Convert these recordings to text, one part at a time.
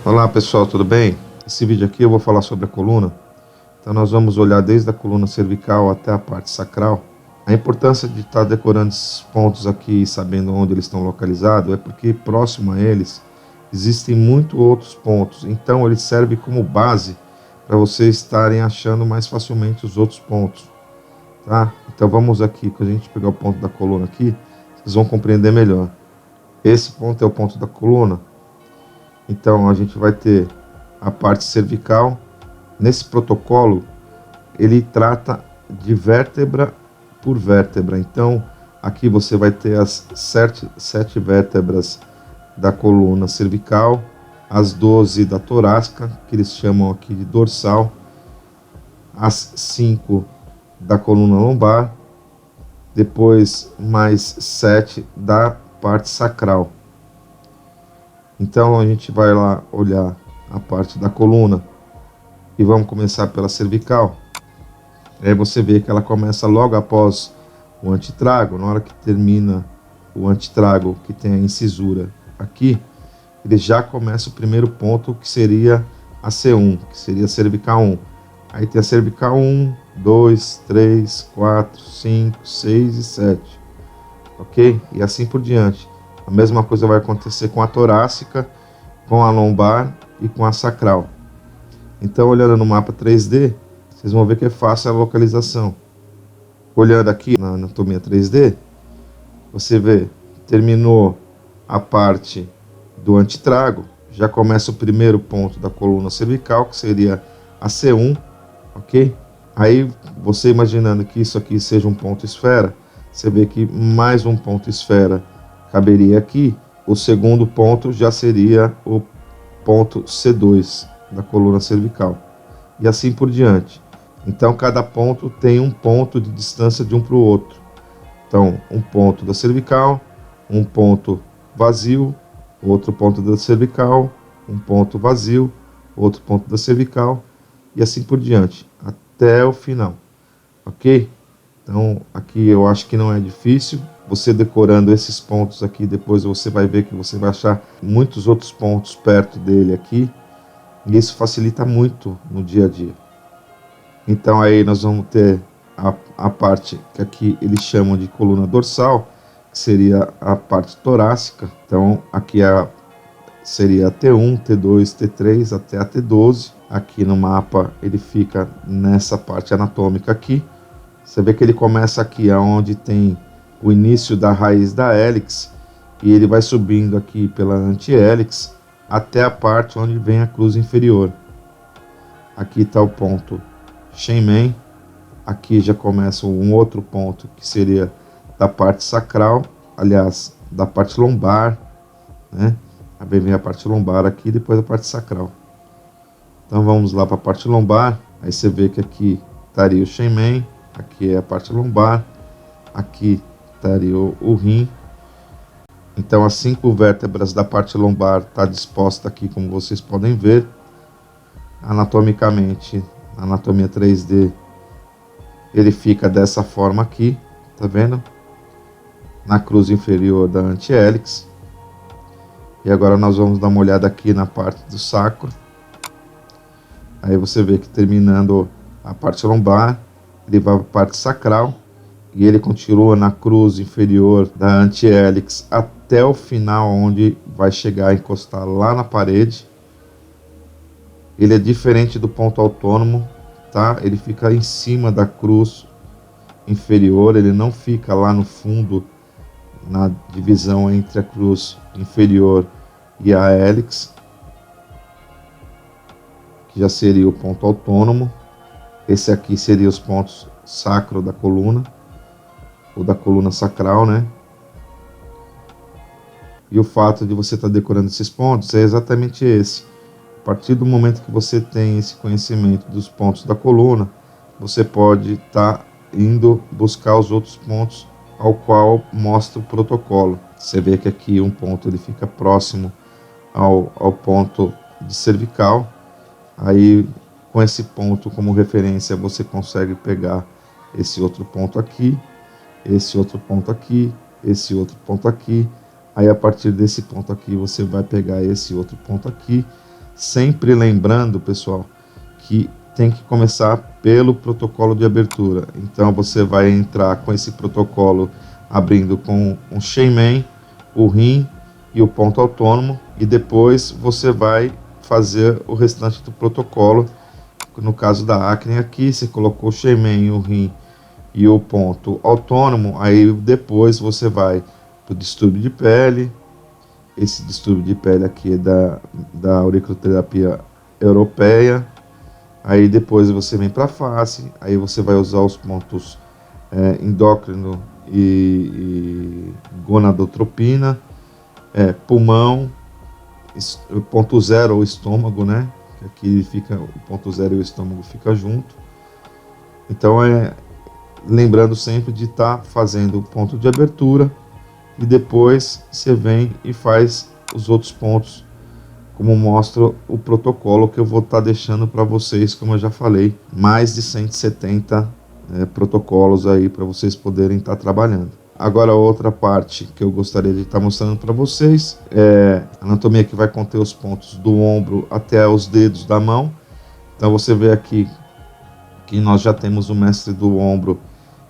Olá pessoal, tudo bem? Esse vídeo aqui eu vou falar sobre a coluna. Então nós vamos olhar desde a coluna cervical até a parte sacral. A importância de estar decorando esses pontos aqui e sabendo onde eles estão localizados é porque próximo a eles existem muitos outros pontos. Então ele serve como base para vocês estarem achando mais facilmente os outros pontos. Tá? Então vamos aqui, quando a gente pegar o ponto da coluna aqui, vocês vão compreender melhor. Esse ponto é o ponto da coluna. Então a gente vai ter a parte cervical. Nesse protocolo ele trata de vértebra por vértebra. Então aqui você vai ter as sete vértebras da coluna cervical, as 12 da torácica, que eles chamam aqui de dorsal, as 5 da coluna lombar, depois mais 7 da parte sacral. Então a gente vai lá olhar a parte da coluna e vamos começar pela cervical. Aí você vê que ela começa logo após o antetrago. Na hora que termina o antetrago, que tem a incisura aqui, ele já começa o primeiro ponto, que seria a C1, que seria a cervical 1. Aí tem a cervical 1, 2, 3, 4, 5, 6 e 7. Ok? E assim por diante. A mesma coisa vai acontecer com a torácica, com a lombar e com a sacral. Então, olhando no mapa 3D, vocês vão ver que é fácil a localização. Olhando aqui na anatomia 3D, você vê, terminou a parte do antetrago, já começa o primeiro ponto da coluna cervical, que seria a C1, ok? Aí, você imaginando que isso aqui seja um ponto esfera, você vê que mais um ponto esfera caberia aqui. O segundo ponto já seria o ponto C2 da coluna cervical, e assim por diante. Então cada ponto tem um ponto de distância de um para o outro. Então um ponto da cervical, um ponto vazio, outro ponto da cervical, um ponto vazio, outro ponto da cervical, e assim por diante, até o final, ok? Então aqui eu acho que não é difícil. Você decorando esses pontos aqui, depois você vai ver que você vai achar muitos outros pontos perto dele aqui. E isso facilita muito no dia a dia. Então aí nós vamos ter a parte que aqui eles chamam de coluna dorsal, que seria a parte torácica. Então aqui seria a T1, T2, T3 até a T12. Aqui no mapa ele fica nessa parte anatômica aqui. Você vê que ele começa aqui onde tem o início da raiz da hélice, e ele vai subindo aqui pela anti-hélice até a parte onde vem a cruz inferior. Aqui está o ponto Shenmen. Aqui já começa um outro ponto que seria da parte sacral, aliás, da parte lombar, né? Aí vem a parte lombar aqui, depois a parte sacral. Então vamos lá para a parte lombar. Aí você vê que aqui estaria o Shenmen, aqui é a parte lombar, aqui estaria o rim. Então as 5 vértebras da parte lombar está disposta aqui, como vocês podem ver. Anatomicamente, na anatomia 3D, ele fica dessa forma aqui, tá vendo? Na cruz inferior da anti-hélice. E agora nós vamos dar uma olhada aqui na parte do sacro. Aí você vê que terminando a parte lombar, ele vai para a parte sacral. E ele continua na cruz inferior da anti-hélice até o final, onde vai chegar a encostar lá na parede. Ele é diferente do ponto autônomo, tá? Ele fica em cima da cruz inferior, ele não fica lá no fundo, na divisão entre a cruz inferior e a hélice, que já seria o ponto autônomo. Esse aqui seria os pontos sacro da coluna, ou da coluna sacral, né? E o fato de você estar decorando esses pontos é exatamente esse. A partir do momento que você tem esse conhecimento dos pontos da coluna, você pode estar indo buscar os outros pontos ao qual mostra o protocolo. Você vê que aqui um ponto ele fica próximo ao ponto de cervical. Aí com esse ponto como referência você consegue pegar esse outro ponto aqui, esse outro ponto aqui, esse outro ponto aqui. Aí a partir desse ponto aqui você vai pegar esse outro ponto aqui. Sempre lembrando, pessoal, que tem que começar pelo protocolo de abertura. Então você vai entrar com esse protocolo abrindo com um Shaman, o rim e o ponto autônomo, e depois você vai fazer o restante do protocolo. No caso da acne aqui, você colocou o Shaman, o rim e o ponto autônomo, aí depois você vai para o distúrbio de pele. Esse distúrbio de pele aqui é da auriculoterapia europeia. Aí depois você vem para a face, aí você vai usar os pontos endócrino e gonadotropina, pulmão, ponto zero ou estômago, né? Que aqui fica o ponto zero e o estômago fica junto. Então lembrando sempre de estar fazendo o ponto de abertura e depois você vem e faz os outros pontos, como mostra o protocolo que eu vou estar deixando para vocês, como eu já falei, mais de 170 protocolos aí para vocês poderem estar trabalhando. Agora, outra parte que eu gostaria de estar mostrando para vocês é a anatomia que vai conter os pontos do ombro até os dedos da mão. Então você vê aqui que nós já temos o mestre do ombro,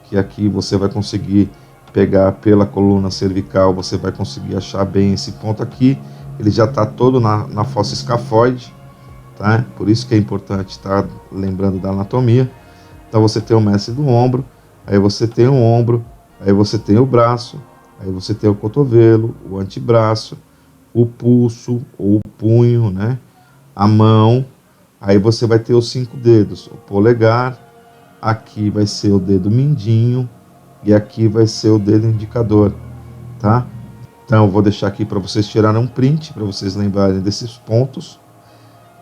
que aqui você vai conseguir pegar pela coluna cervical, você vai conseguir achar bem esse ponto aqui. Ele já está todo na fossa escafoide, tá? Por isso que é importante estar lembrando da anatomia. Então você tem o mestre do ombro, aí você tem o ombro, aí você tem o braço, aí você tem o cotovelo, o antebraço, o pulso ou o punho, né? A mão, aí você vai ter os 5 dedos, o polegar, aqui vai ser o dedo mindinho e aqui vai ser o dedo indicador, tá? Então eu vou deixar aqui para vocês tirarem um print, para vocês lembrarem desses pontos.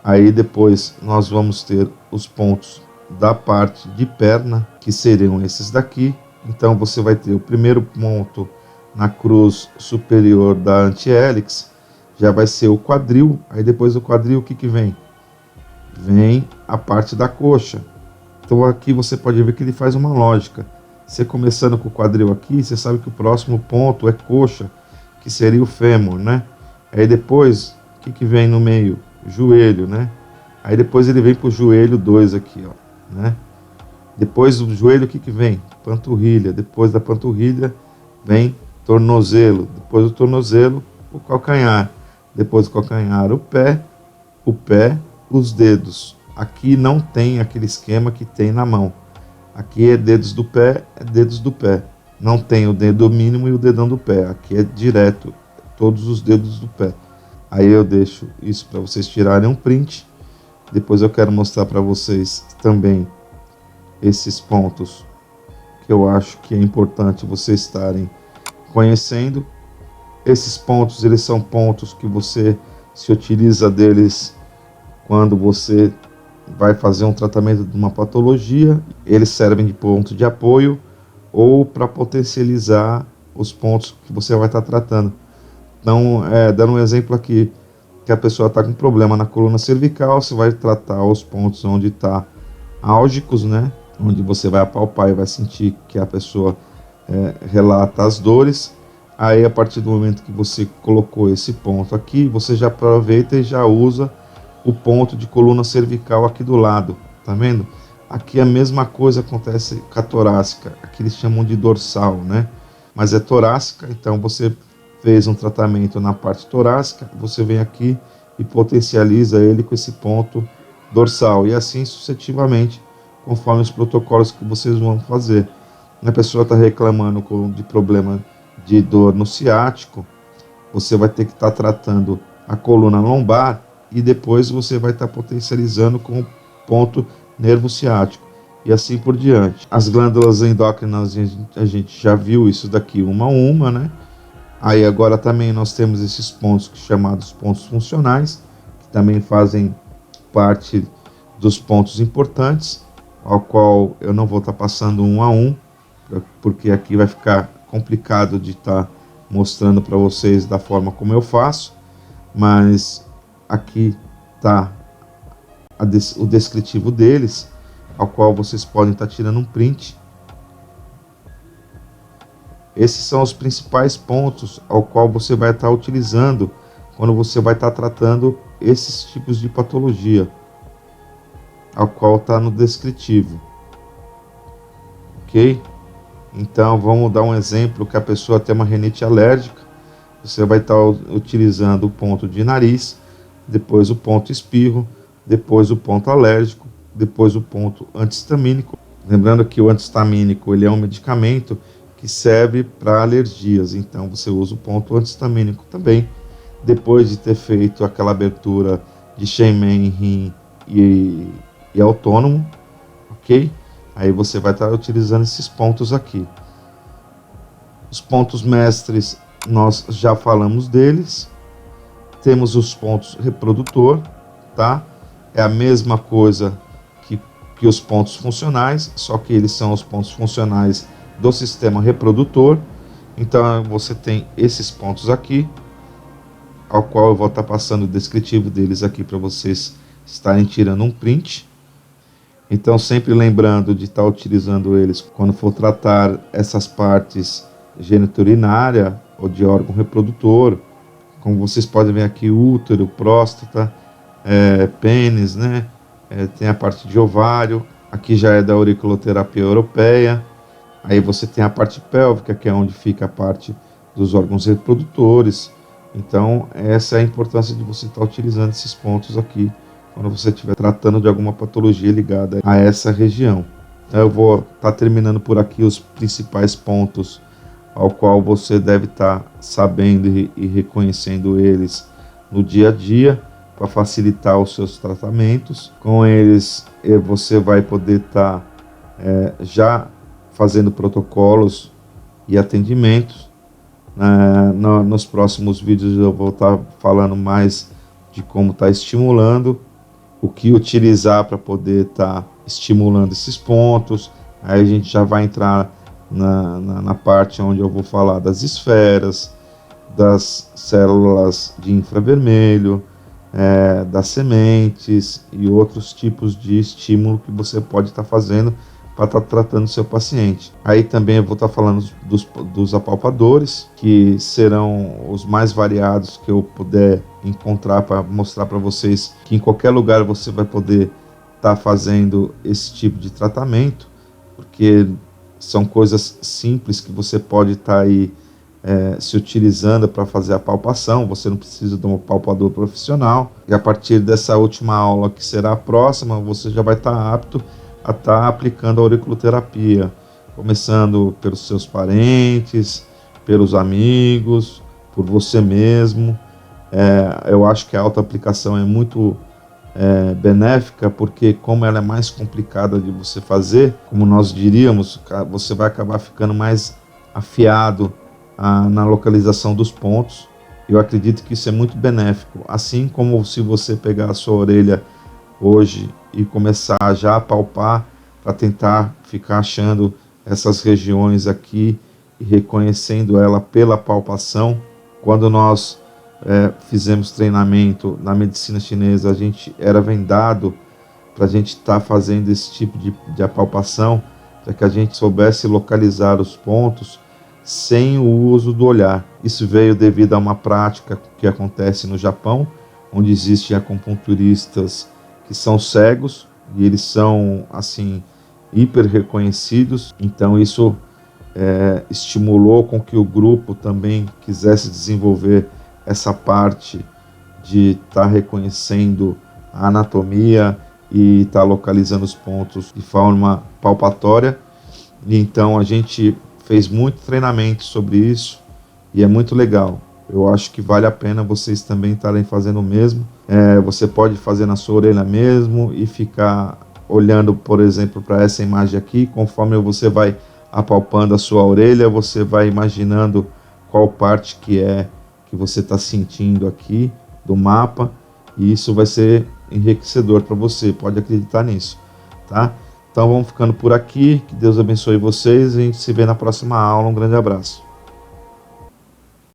Aí depois nós vamos ter os pontos da parte de perna, que seriam esses daqui. Então você vai ter o primeiro ponto na cruz superior da anti-hélix, já vai ser o quadril. Aí depois do quadril, o que vem? Vem a parte da coxa. Então aqui você pode ver que ele faz uma lógica. Você começando com o quadril aqui, você sabe que o próximo ponto é coxa, que seria o fêmur, né? Aí depois, o que vem no meio? Joelho, né? Aí depois ele vem pro joelho 2 aqui, ó, né? Depois do joelho, o que vem? Panturrilha. Depois da panturrilha, vem tornozelo. Depois do tornozelo, o calcanhar. Depois do calcanhar, o pé, os dedos. Aqui não tem aquele esquema que tem na mão. Aqui é dedos do pé, é dedos do pé. Não tem o dedo mínimo e o dedão do pé. Aqui é direto, todos os dedos do pé. Aí eu deixo isso para vocês tirarem um print. Depois eu quero mostrar para vocês também esses pontos que eu acho que é importante vocês estarem conhecendo. Esses pontos, eles são pontos que você se utiliza deles quando você vai fazer um tratamento de uma patologia. Eles servem de ponto de apoio ou para potencializar os pontos que você vai estar tratando. Então, dando um exemplo aqui, que a pessoa está com problema na coluna cervical, você vai tratar os pontos onde está álgicos, né? Onde você vai apalpar e vai sentir que a pessoa relata as dores. Aí, a partir do momento que você colocou esse ponto aqui, você já aproveita e já usa o ponto de coluna cervical aqui do lado, tá vendo? Aqui a mesma coisa acontece com a torácica, aqui eles chamam de dorsal, né? Mas é torácica, então você fez um tratamento na parte torácica, você vem aqui e potencializa ele com esse ponto dorsal, e assim sucessivamente, conforme os protocolos que vocês vão fazer. A pessoa está reclamando de problema de dor no ciático, você vai ter que estar tratando a coluna lombar e depois você vai estar potencializando com o ponto nervo ciático e assim por diante. As glândulas endócrinas, a gente já viu isso daqui uma a uma, né? Aí agora também nós temos esses pontos chamados pontos funcionais, que também fazem parte dos pontos importantes, ao qual eu não vou estar passando um a um, porque aqui vai ficar complicado de estar mostrando para vocês da forma como eu faço, mas aqui está o descritivo deles, ao qual vocês podem estar tirando um print. Esses são os principais pontos ao qual você vai estar utilizando quando você vai estar tratando esses tipos de patologia, ao qual está no descritivo, ok? Então vamos dar um exemplo que a pessoa tem uma rinite alérgica, você vai estar utilizando o ponto de nariz, depois o ponto espirro, depois o ponto alérgico, depois o ponto antihistamínico. Lembrando que o antihistamínico ele é um medicamento que serve para alergias, então você usa o ponto antihistamínico também. Depois de ter feito aquela abertura de Shenmen, Rin e autônomo, ok? Aí você vai estar utilizando esses pontos aqui. Os pontos mestres, nós já falamos deles. Temos os pontos reprodutor, tá? É a mesma coisa que os pontos funcionais, só que eles são os pontos funcionais do sistema reprodutor. Então você tem esses pontos aqui, ao qual eu vou estar passando o descritivo deles aqui para vocês estarem tirando um print. Então sempre lembrando de estar utilizando eles quando for tratar essas partes geniturinária ou de órgão reprodutor, como vocês podem ver aqui, útero, próstata, pênis, né? Tem a parte de ovário, aqui já é da auriculoterapia europeia. Aí você tem a parte pélvica, que é onde fica a parte dos órgãos reprodutores. Então essa é a importância de você estar utilizando esses pontos aqui quando você estiver tratando de alguma patologia ligada a essa região. Então eu vou estar terminando por aqui os principais pontos ao qual você deve estar sabendo e reconhecendo eles no dia a dia para facilitar os seus tratamentos. Com eles você vai poder estar já fazendo protocolos e atendimentos. Nos próximos vídeos eu vou estar falando mais de como estar estimulando, o que utilizar para poder estar estimulando esses pontos. Aí a gente já vai entrar na parte onde eu vou falar das esferas, das células de infravermelho, das sementes e outros tipos de estímulo que você pode estar fazendo para estar tratando o seu paciente. Aí também eu vou estar falando dos apalpadores, que serão os mais variados que eu puder encontrar para mostrar para vocês que em qualquer lugar você vai poder estar fazendo esse tipo de tratamento, porque são coisas simples que você pode estar aí se utilizando para fazer a palpação. Você não precisa de um palpador profissional, e a partir dessa última aula, que será a próxima, você já vai estar apto a estar aplicando a auriculoterapia, começando pelos seus parentes, pelos amigos, por você mesmo. Eu acho que a autoaplicação é muito benéfica, porque como ela é mais complicada de você fazer, como nós diríamos, você vai acabar ficando mais afiado na localização dos pontos. Eu acredito que isso é muito benéfico, assim como se você pegar a sua orelha hoje e começar já a palpar para tentar ficar achando essas regiões aqui e reconhecendo ela pela palpação. Quando nós fizemos treinamento na medicina chinesa, a gente era vendado para a gente estar fazendo esse tipo de apalpação, para que a gente soubesse localizar os pontos sem o uso do olhar. Isso veio devido a uma prática que acontece no Japão, onde existem acupunturistas que são cegos e eles são assim hiper reconhecidos. Então isso estimulou com que o grupo também quisesse desenvolver essa parte de estar reconhecendo a anatomia e estar localizando os pontos de forma palpatória. E então a gente fez muito treinamento sobre isso e é muito legal. Eu acho que vale a pena vocês também estarem fazendo o mesmo. Você pode fazer na sua orelha mesmo e ficar olhando, por exemplo, para essa imagem aqui. Conforme você vai apalpando a sua orelha, você vai imaginando qual parte que você está sentindo aqui do mapa, e isso vai ser enriquecedor para você, pode acreditar nisso, tá? Então vamos ficando por aqui, que Deus abençoe vocês e a gente se vê na próxima aula. Um grande abraço.